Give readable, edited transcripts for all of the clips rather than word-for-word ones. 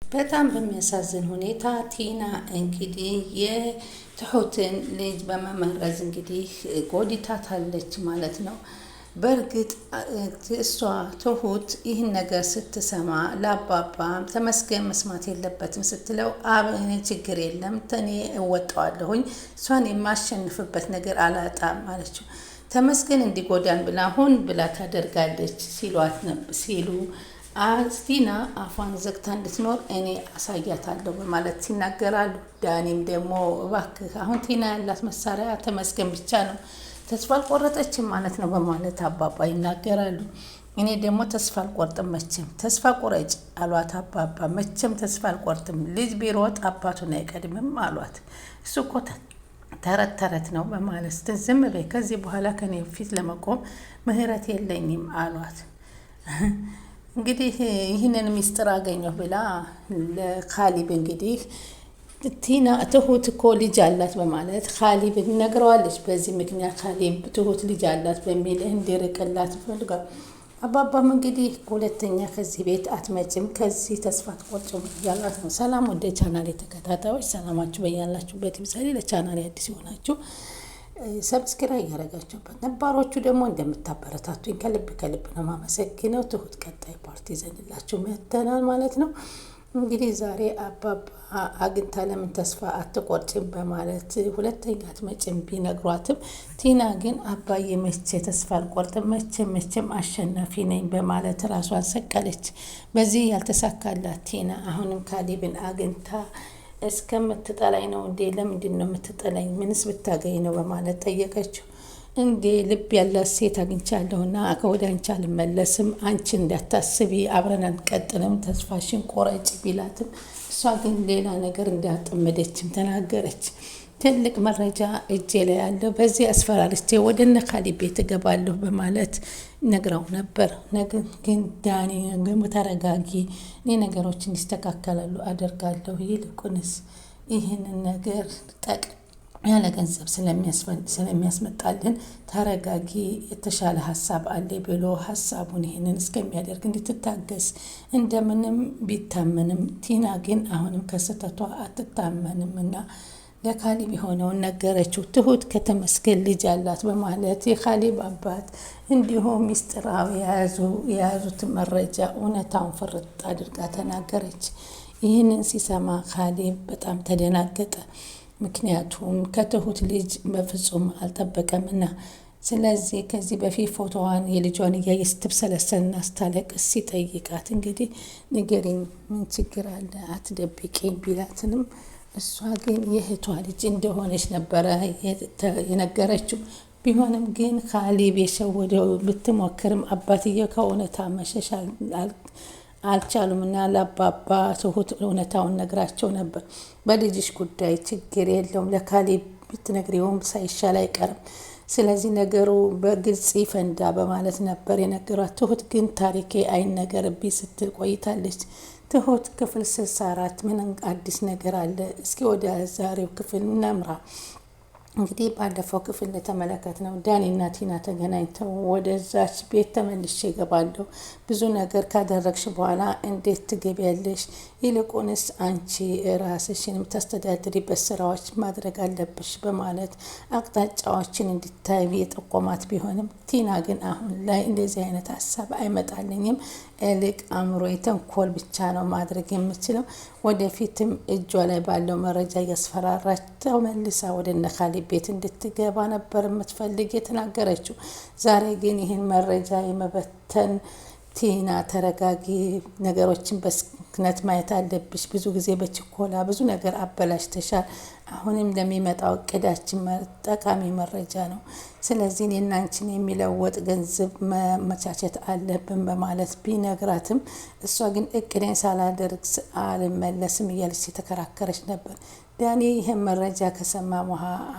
በጣም በሚያሳዝን ሁኔታ ቲና እንግዲህ የትሁትን ልጅ በመመረዝ እንግዲህ ጎድታታለች ማለት ነው። በእርግጥ እሷ ትሁት ይህን ነገር ስትሰማ ለአባባ ተመስገን መስማት የለበትም ስትለው አብን ችግር የለም እኔ እወጣዋለሁኝ እሷን የማሸንፍበት ነገር አላጣም አለችው። ተመስገን እንዲጎዳን ብላ ሆን ብላ ታደርጋለች ሲሉ ቲና አፏን ዘግታ እንድትኖር እኔ አሳያታለሁ በማለት ይናገራሉ። ዳኒም ደግሞ እባክህ አሁን ቲና ያላት መሳሪያ ተመስገን ብቻ ነው፣ ተስፋ አልቆረጠችም ማለት ነው በማለት አባባ ይናገራሉ። እኔ ደግሞ ተስፋ አልቆርጥም መቼም፣ ተስፋ ቁረጭ አሏት አባባ። መቼም ተስፋ አልቆርጥም፣ ልጅ ቢሮጥ አባቱን አይቀድምም አሏት። እሱ እኮ ተረት ተረት ነው በማለት ዝም በይ፣ ከዚህ በኋላ ከኔ ፊት ለመቆም ምህረት የለኝም አሏት። እንግዲህ ይህንን ሚስጥር አገኘሁ ብላ ለካሊብ እንግዲህ ቲና ትሁት እኮ ልጅ አላት በማለት ካሊብ ነግረዋለች። በዚህ ምክንያት ካሊብ ትሁት ልጅ አላት በሚል እንዲርቅላት ፈልጓል። አባባም እንግዲህ ሁለተኛ ከዚህ ቤት አትመጭም፣ ከዚህ ተስፋ አትቆርጭም እያሏት ነው። ሰላም ወደ ቻናል የተከታታዮች ሰላማችሁ በያላችሁበት ይብዛል። ለቻናል አዲስ የሆናችሁ ሰብስክራይብ እያደረጋችሁበት፣ ነባሮቹ ደግሞ እንደምታበረታቱኝ ከልብ ነው ማመሰግነው። ትሁት ቀጣይ ፓርቲ ይዘንላችሁ መጥተናል ማለት ነው። እንግዲህ ዛሬ አባባ አግኝታ ለምን ተስፋ አትቆርጭም በማለት ሁለተኛ አትመጭም ቢነግሯትም ቲና ግን አባዬ መቼ ተስፋ አልቆርጥም መቼም አሸናፊ ነኝ በማለት ራሷን ሰቀለች። በዚህ ያልተሳካላት ቲና አሁንም ካሊብን አግኝታ እስከምትጠላኝ ነው እንዴ? ለምንድን ነው የምትጠላኝ? ምንስ ብታገኝ ነው በማለት ጠየቀችው። እንዴ ልብ ያላት ሴት አግኝቻለሁና ከወደ አንቺ አልመለስም፣ አንቺ እንዳታስቢ አብረን አንቀጥልም፣ ተስፋሽን ቆረጭ ቢላትም እሷ ግን ሌላ ነገር እንዳጠመደችም ተናገረች። ትልቅ መረጃ እጄ ላይ ያለው በዚህ አስፈራርቼ ወደ እነ ካሊብ ቤት እገባለሁ በማለት ነግራው ነበር። ነገር ግን ዳኒ ተረጋጊ፣ እኔ ነገሮች እንዲስተካከላሉ አደርጋለሁ፣ ይልቁንስ ይህንን ነገር ያለ ገንዘብ ስለሚያስመጣልን ተረጋጊ፣ የተሻለ ሀሳብ አለ ብሎ ሀሳቡን ይህንን እስከሚያደርግ እንድትታገስ እንደምንም ቢታመንም ቲና ግን አሁንም ከስህተቷ አትታመንም እና ለካሊብ የሆነውን ነገረችው። ትሁት ከተመስገን ልጅ አላት በማለት የካሊብ አባት እንዲሁም ሚስጥራዊ የያዙትን መረጃ እውነታውን ፍርጥ አድርጋ ተናገረች። ይህንን ሲሰማ ካሊብ በጣም ተደናገጠ። ምክንያቱም ከትሁት ልጅ በፍጹም አልጠበቀምና። ስለዚህ ከዚህ በፊት ፎቶዋን የልጇን እያየ ስትብሰለሰልና ስታለቅስ ሲጠይቃት እንግዲህ ንገሪኝ፣ ምን ችግር አለ አትደብቂኝ ቢላትንም እሷ ግን የእህቷ ልጅ እንደሆነች ነበረ የነገረችው። ቢሆንም ግን ካሊብ የሸወደው ብትሞክርም አባትየው ከእውነታ መሸሽ አልቻሉም እና ለአባባ ትሁት እውነታውን ነግራቸው ነበር። በልጅሽ ጉዳይ ችግር የለውም፣ ለካሊብ ብትነግሪውም ሳይሻል አይቀርም፣ ስለዚህ ነገሩ በግልጽ ይፈንዳ በማለት ነበር የነገሯት። ትሁት ግን ታሪኬ አይነገርብኝ ስትል ቆይታለች። ትሁት ክፍል 64 ምን አዲስ ነገር አለ? እስኪ ወደ ዛሬው ክፍል እናምራ። እንግዲህ ባለፈው ክፍል እንደተመለከትነው ዳኒና ቲና ተገናኝተው ወደዛች ቤት ተመልሼ እገባለሁ፣ ብዙ ነገር ካደረግሽ በኋላ እንዴት ትገቢያለሽ? ይልቁንስ አንቺ ራስሽን የምታስተዳድሪበት ስራዎች ማድረግ አለብሽ በማለት አቅጣጫዎችን እንድታይ የጠቆማት ቢሆንም ቲና ግን አሁን ላይ እንደዚህ አይነት ሀሳብ አይመጣልኝም፣ እልቅ አእምሮ የተንኮል ብቻ ነው ማድረግ የምችለው፣ ወደፊትም እጇ ላይ ባለው መረጃ እያስፈራራች ተመልሳ ወደ እነ ካሊብ ቤት እንድትገባ ነበር የምትፈልግ የተናገረችው። ዛሬ ግን ይህን መረጃ የመበተን ቲና ተረጋጊ፣ ነገሮችን በስክነት ማየት አለብሽ፣ ብዙ ጊዜ በችኮላ ብዙ ነገር አበላሽተሻል፣ አሁንም ለሚመጣው እቅዳችን ጠቃሚ መረጃ ነው፣ ስለዚህ እኔና አንቺን የሚለወጥ ገንዘብ መመቻቸት አለብን በማለት ቢነግራትም እሷ ግን እቅዴን ሳላደርግ አልመለስም እያለች የተከራከረች ነበር። ዳኒ ይህን መረጃ ከሰማ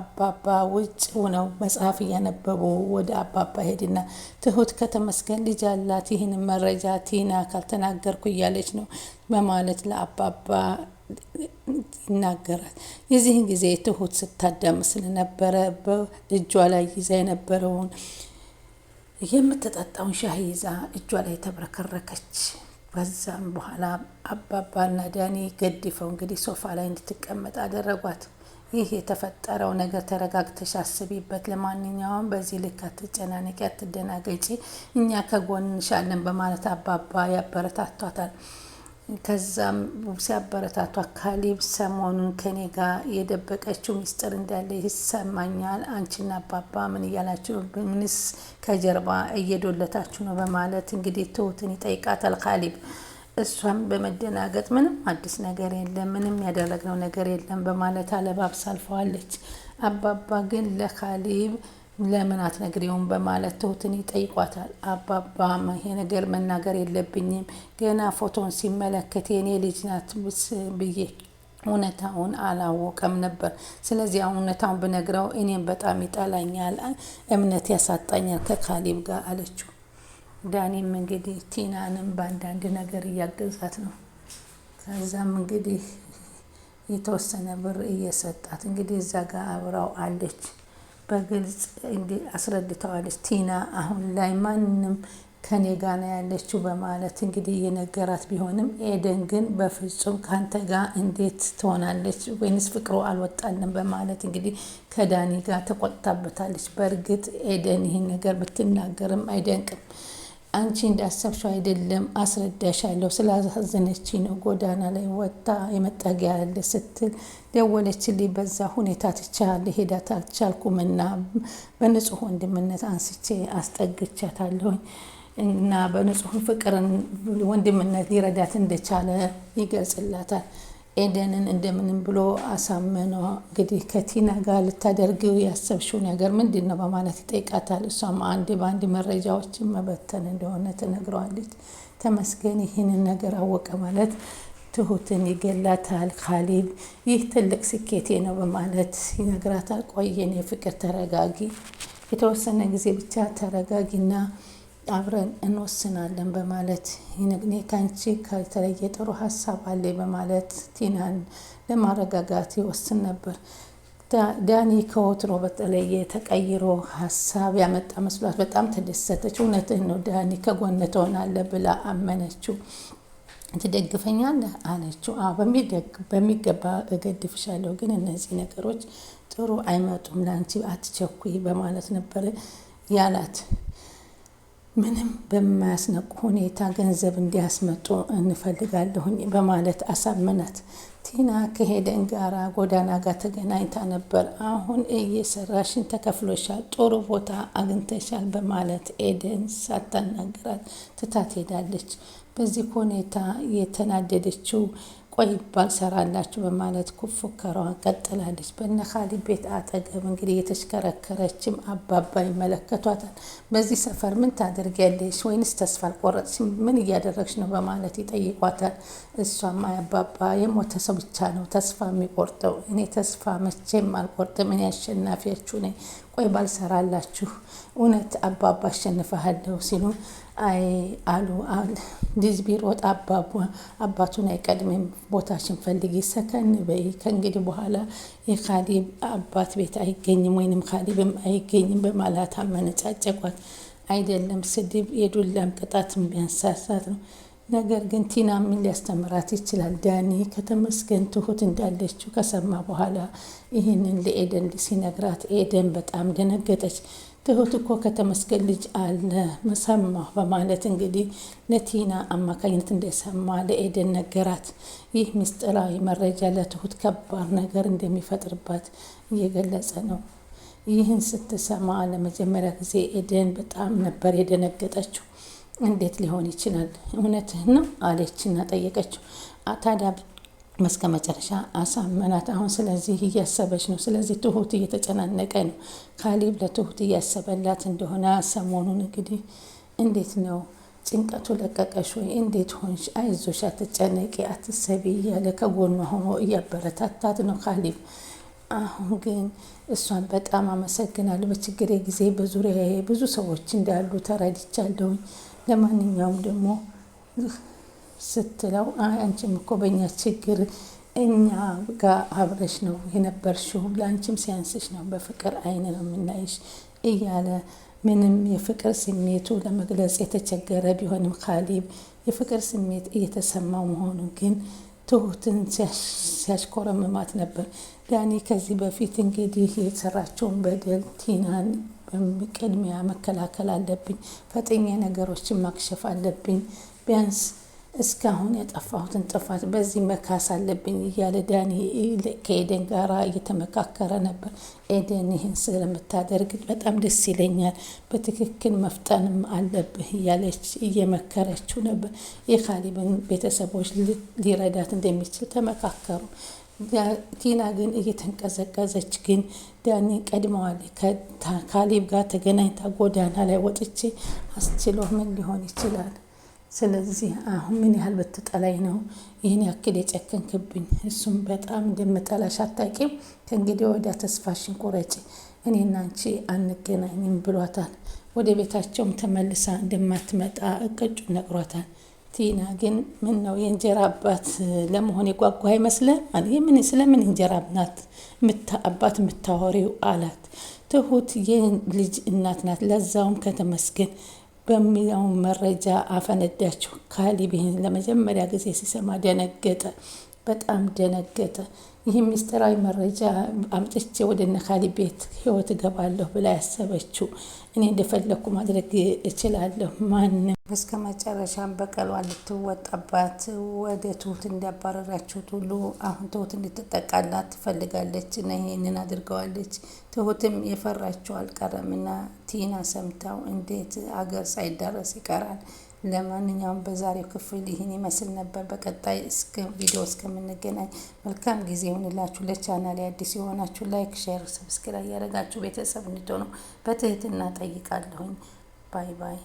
አባባ ውጭ ሆነው መጽሐፍ እያነበቡ ወደ አባባ ሄድና ትሁት ከተመስገን ልጅ አላት፣ ይህን መረጃ ቲና ካልተናገርኩ እያለች ነው በማለት ለአባባ ይናገራል። የዚህን ጊዜ ትሁት ስታዳምጥ ስለነበረ በእጇ ላይ ይዛ የነበረውን የምትጠጣውን ሻይ ይዛ እጇ ላይ ተብረከረከች። በዛም በኋላ አባባና ዳኒ ገድፈው እንግዲህ ሶፋ ላይ እንድትቀመጥ አደረጓት። ይህ የተፈጠረው ነገር ተረጋግተሽ አስቢበት፣ ለማንኛውም በዚህ ልክ አትጨናነቂ፣ አትደናገጪ፣ እኛ ከጎንሽ አለን በማለት አባባ ያበረታቷታል። ከዛም ሲያበረታቷ ካሌብ ሰሞኑን ከኔ ጋር የደበቀችው ሚስጥር እንዳለ ይሰማኛል፣ አንቺና አባባ ምን እያላችሁ ምንስ ከጀርባ እየዶለታችሁ ነው በማለት እንግዲህ ትሁትን ይጠይቃታል ካሌብ። እሷም በመደናገጥ ምንም አዲስ ነገር የለም፣ ምንም ያደረግነው ነገር የለም በማለት አለባብሳ አልፈዋለች። አባባ ግን ለካሌብ ለምን አትነግሪውም በማለት ትሁትን ይጠይቋታል። አባባ ይሄ ነገር መናገር የለብኝም፣ ገና ፎቶን ሲመለከት የኔ ልጅ ናት ብዬ እውነታውን አላወቀም ነበር። ስለዚህ አሁን እውነታውን ብነግረው እኔም በጣም ይጠላኛል፣ እምነት ያሳጣኛል ከካሌብ ጋር አለችው። ዳኒም እንግዲህ ቲናንም በአንዳንድ ነገር እያገዛት ነው። ከዛም እንግዲህ የተወሰነ ብር እየሰጣት እንግዲህ እዛ ጋር አብራው አለች። በግልጽ አስረድተዋለች። ቲና አሁን ላይ ማንም ከኔ ጋር ነው ያለችው በማለት እንግዲህ እየነገራት ቢሆንም ኤደን ግን በፍጹም ካንተ ጋር እንዴት ትሆናለች ወይንስ ፍቅሩ አልወጣንም በማለት እንግዲህ ከዳኒ ጋር ተቆጥታበታለች። በእርግጥ ኤደን ይህን ነገር ብትናገርም አይደንቅም። አንቺ እንዳሰብሽው አይደለም፣ አስረዳሻለሁ፣ ስላሳዘነች ነው ጎዳና ላይ ወጣ የመጠጊያ ያለ ስትል ደወለችልኝ። በዛ ሁኔታ ትቻለ ሄዳት አልቻልኩምና በንጹህ ወንድምነት አንስቼ አስጠግቻታለሁኝ እና በንጹህ ፍቅርን ወንድምነት ሊረዳት እንደቻለ ይገልጽላታል። ኤደንን እንደምንም ብሎ አሳመኗ። እንግዲህ ከቲና ጋር ልታደርገው ያሰብሽው ነገር ምንድን ነው በማለት ይጠይቃታል። እሷም አንድ በአንድ መረጃዎችን መበተን እንደሆነ ትነግረዋለች። ተመስገን ይህንን ነገር አወቀ ማለት ትሁትን ይገላታል ካሌብ። ይህ ትልቅ ስኬቴ ነው በማለት ይነግራታል። ቆየን የፍቅር ተረጋጊ፣ የተወሰነ ጊዜ ብቻ ተረጋጊና አብረን እንወስናለን በማለት እኔ ካንቺ ከተለየ ጥሩ ሀሳብ አለ በማለት ቲናን ለማረጋጋት ይወስን ነበር። ዳኒ ከወትሮ በተለየ ተቀይሮ ሀሳብ ያመጣ መስሏት በጣም ተደሰተች። እውነትህ ነው ዳኒ ከጎን ትሆናለህ ብላ አመነችው። ትደግፈኛለህ አለችው። በሚገባ እገድፍሻለሁ፣ ግን እነዚህ ነገሮች ጥሩ አይመጡም፣ ለአንቺ አትቸኩይ በማለት ነበር ያላት። ምንም በማያስነቁ ሁኔታ ገንዘብ እንዲያስመጡ እንፈልጋለሁኝ በማለት አሳመናት። ቲና ከሄደን ጋራ ጎዳና ጋር ተገናኝታ ነበር። አሁን እየሰራሽን ተከፍሎሻል፣ ጥሩ ቦታ አግኝተሻል በማለት ኤደን ሳታናገራት ትታት ሄዳለች። በዚህ ሁኔታ የተናደደችው ቆይ ባልሰራላችሁ በማለት ፉከራዋን ቀጥላለች። በእነ ካሌብ ቤት አጠገብ እንግዲህ የተሽከረከረችም አባባ ይመለከቷታል። በዚህ ሰፈር ምን ታደርጊያለሽ ወይንስ ተስፋ አልቆረጥሽም? ምን እያደረግሽ ነው በማለት ይጠይቋታል። እሷም አባባ የሞተ ሰው ብቻ ነው ተስፋ የሚቆርጠው፣ እኔ ተስፋ መቼም አልቆርጥም፣ እኔ አሸናፊያችሁ ነኝ፣ ቆይ ባልሰራላችሁ እውነት አባባ አሸንፈሃለሁ ሲሉ አይ አሉ ልጅ ቢሮጥ አባቱን አይቀድምም፣ ቦታሽን ፈልጊ፣ ሰከን በይ፣ ከእንግዲህ በኋላ የካሌብ አባት ቤት አይገኝም ወይንም ካሌብም አይገኝም በማለት አመነጫጨቋት። አይደለም ስድብ የዱላም ቅጣትም ቢያንሳሳት ነው። ነገር ግን ቲና ምን ሊያስተምራት ይችላል? ዳኒ ከተመስገን ትሁት እንዳለችው ከሰማ በኋላ ይህንን ለኤደን ሲነግራት ኤደን በጣም ደነገጠች። ትሁት እኮ ከተመስገን ልጅ አለ መሰማሁ በማለት እንግዲህ ለቲና አማካኝነት እንደሰማ ለኤደን ነገራት። ይህ ምስጢራዊ መረጃ ለትሁት ከባድ ነገር እንደሚፈጥርባት እየገለጸ ነው። ይህን ስትሰማ ለመጀመሪያ ጊዜ ኤደን በጣም ነበር የደነገጠችው። እንዴት ሊሆን ይችላል? እውነትህ ነው አለችና ጠየቀችው። ታዲያ እስከ መጨረሻ አሳመናት። አሁን ስለዚህ እያሰበች ነው። ስለዚህ ትሁት እየተጨናነቀ ነው። ካሌብ ለትሁት እያሰበላት እንደሆነ ሰሞኑን እንግዲህ እንዴት ነው ጭንቀቱ ለቀቀሽ ወይ? እንዴት ሆንሽ? አይዞሽ፣ አትጨነቂ፣ አትሰቢ እያለ ከጎኗ ሆኖ እያበረታታት ነው ካሌብ። አሁን ግን እሷን በጣም አመሰግናለሁ፣ በችግሬ ጊዜ በዙሪያዬ ብዙ ሰዎች እንዳሉ ተረድቻለሁኝ። ለማንኛውም ደግሞ ስትለው አንቺም እኮ በእኛ ችግር እኛ ጋር አብረሽ ነው የነበርሽው፣ ለአንቺም ሲያንስሽ ነው፣ በፍቅር አይን ነው የምናይሽ እያለ ምንም የፍቅር ስሜቱ ለመግለጽ የተቸገረ ቢሆንም ካሌብ የፍቅር ስሜት እየተሰማው መሆኑን ግን ትሁትን ሲያሽኮረምማት ነበር። ዳኒ ከዚህ በፊት እንግዲህ የሰራቸውን በደል ቲናን በቅድሚያ መከላከል አለብኝ፣ ፈጥኜ ነገሮችን ማክሸፍ አለብኝ፣ ቢያንስ እስካሁን ያጠፋሁትን ጥፋት በዚህ መካስ አለብኝ እያለ ዳኒ ከኤደን ጋር እየተመካከረ ነበር። ኤደን ይህን ስለምታደርግ በጣም ደስ ይለኛል፣ በትክክል መፍጠንም አለብህ እያለች እየመከረችው ነበር። የካሊብን ቤተሰቦች ሊረዳት እንደሚችል ተመካከሩ። ቲና ግን እየተንቀዘቀዘች ግን ዳኒ ቀድመዋለች። ከካሊብ ጋር ተገናኝታ ጎዳና ላይ ወጥቼ አስችሎ ምን ሊሆን ይችላል? ስለዚህ አሁን ምን ያህል ብትጠላኝ ነው ይህን ያክል የጨከንክብኝ? እሱም በጣም እንደምጠላሽ አታውቂም? ከእንግዲህ ወዲያ ተስፋሽን ቁረጪ፣ እኔና አንቺ አንገናኝም ብሏታል። ወደ ቤታቸውም ተመልሳ እንደማትመጣ እቅጩን ነግሯታል። ቲና ግን ምን ነው የእንጀራ አባት ለመሆን የጓጓ አይመስልም? ምን ስለምን እንጀራ አባት የምታወሪው አላት። ትሁት የልጅ እናት ናት፣ ለዛውም ከተመስገን በሚለው መረጃ አፈነዳችው። ካሊብ ይህን ለመጀመሪያ ጊዜ ሲሰማ ደነገጠ፣ በጣም ደነገጠ። ይህ ሚስጥራዊ መረጃ አምጥቼ ወደ እነ ካሊብ ቤት ህይወት እገባለሁ ብላ ያሰበችው እኔ እንደፈለኩ ማድረግ እችላለሁ፣ ማንም እስከ መጨረሻም በቀሏን ልትወጣባት ወደ ትሁት እንዳባረራችሁት ሁሉ አሁን ትሁት እንድትጠቃላት ትፈልጋለች እና ይህንን አድርገዋለች። ትሁትም የፈራችው አልቀረምና ቲና ሰምታው እንዴት አገር ሳይዳረስ ይቀራል? ለማንኛውም በዛሬው ክፍል ይህን ይመስል ነበር። በቀጣይ ቪዲዮ እስከምንገናኝ መልካም ጊዜ ይሁንላችሁ። ለቻናሌ አዲስ የሆናችሁ ላይክ፣ ሼር፣ ሰብስክራይብ ያደረጋችሁ ቤተሰብ እንድትሆኑ በትህትና ጠይቃለሁኝ። ባይ ባይ።